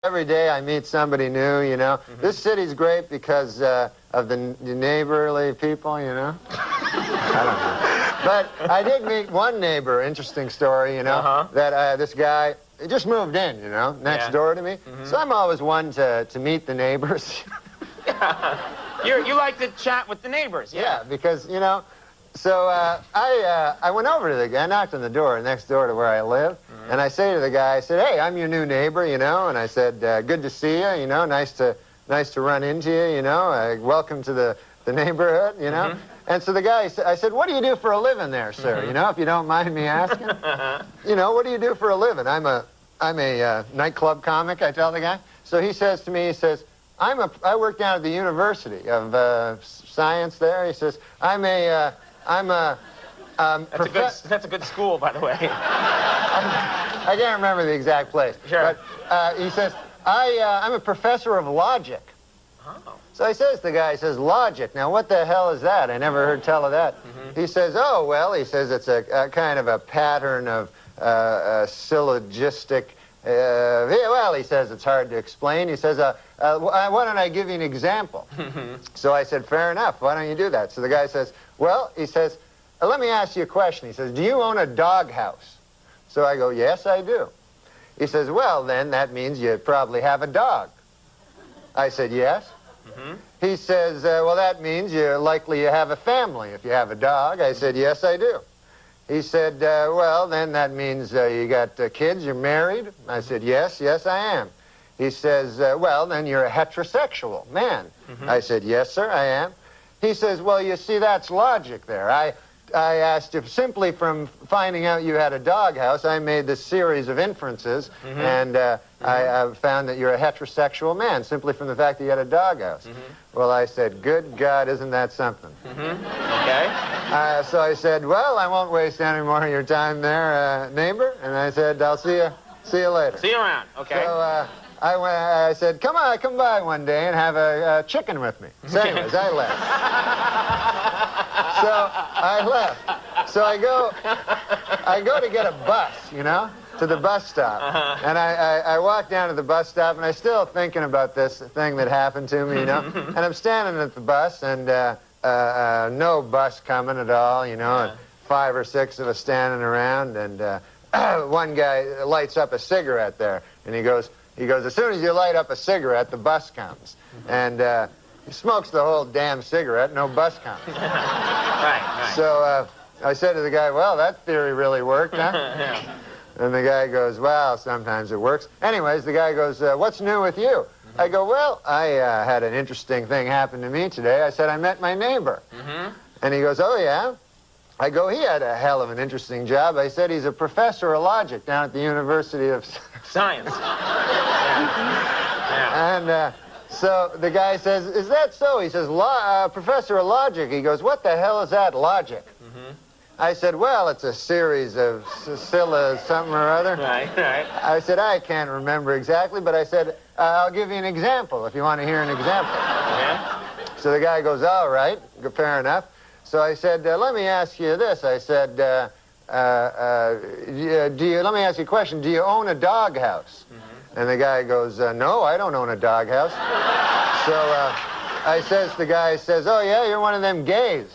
Every day I meet somebody new, you know. This city's great because of the neighborly people, you know. I don't know. But I did meet one neighbor, interesting story, you know, that this guy, he just moved in, you know, next door to me. So I'm always one to meet the neighbors. You like to chat with the neighbors, yeah, because, you know, so I went over to the guy, I knocked on the door next door to where I live, and I say to the guy, I said, hey, I'm your new neighbor, you know, and I said, good to see you, you know, nice to run into you, you know, welcome to the neighborhood, you know. And so the guy, I said, what do you do for a living there, sir, you know, if you don't mind me asking? You know, what do you do for a living? I'm a nightclub comic, I tell the guy. So he says to me, he says, I work down at the University of Science there. He says, that's a good school, by the way. I can't remember the exact place. Sure. But he says, I'm a professor of logic. Oh. So he says, the guy says, logic. Now, what the hell is that? I never heard tell of that. He says, oh, well, he says it's a kind of a pattern of syllogistic. Well, he says it's hard to explain. He says, why don't I give you an example? So I said, fair enough. Why don't you do that? So the guy says, well, he says, let me ask you a question. He says, do you own a doghouse? So I go, yes, I do. He says, well, then that means you probably have a dog. I said, yes. He says, well, that means you're likely you have a family if you have a dog. I said, yes, I do. He said, well, then that means you got kids, you're married. I said, yes, I am. He says, well, then you're a heterosexual man. I said, yes, sir, I am. He says, well, you see, that's logic there. I asked if simply from finding out you had a doghouse, I made this series of inferences, and I found that you're a heterosexual man simply from the fact that you had a doghouse. Well, I said, good God, isn't that something? Okay. So I said, well, I won't waste any more of your time there, neighbor. And I said, I'll see you later. See you around. Okay. So I said, come by one day and have a chicken with me. So anyways, I left. So I left. So I go to get a bus, you know, to the bus stop. And I walk down to the bus stop, and I'm still thinking about this thing that happened to me, you know. And I'm standing at the bus, and no bus coming at all, you know, and 5 or 6 of us standing around, and one guy lights up a cigarette there, and he goes, as soon as you light up a cigarette, the bus comes. And he smokes the whole damn cigarette, no bus comes. Right. So I said to the guy, well, that theory really worked, huh? And the guy goes, well, sometimes it works. Anyways, the guy goes, what's new with you? I go, well, I had an interesting thing happen to me today. I said, I met my neighbor. And he goes, oh, yeah? I go, he had a hell of an interesting job. I said, he's a professor of logic down at the University of Science. And so the guy says, is that so? He says, professor of logic. He goes, what the hell is that, logic? I said, well, it's a series of something or other. Right. I said, I can't remember exactly, but I said, I'll give you an example if you want to hear an example. So the guy goes, all right, fair enough. So I said, let me ask you this. I said, let me ask you a question. Do you own a doghouse? And the guy goes, no, I don't own a doghouse. So the guy says, oh, yeah, you're one of them gays.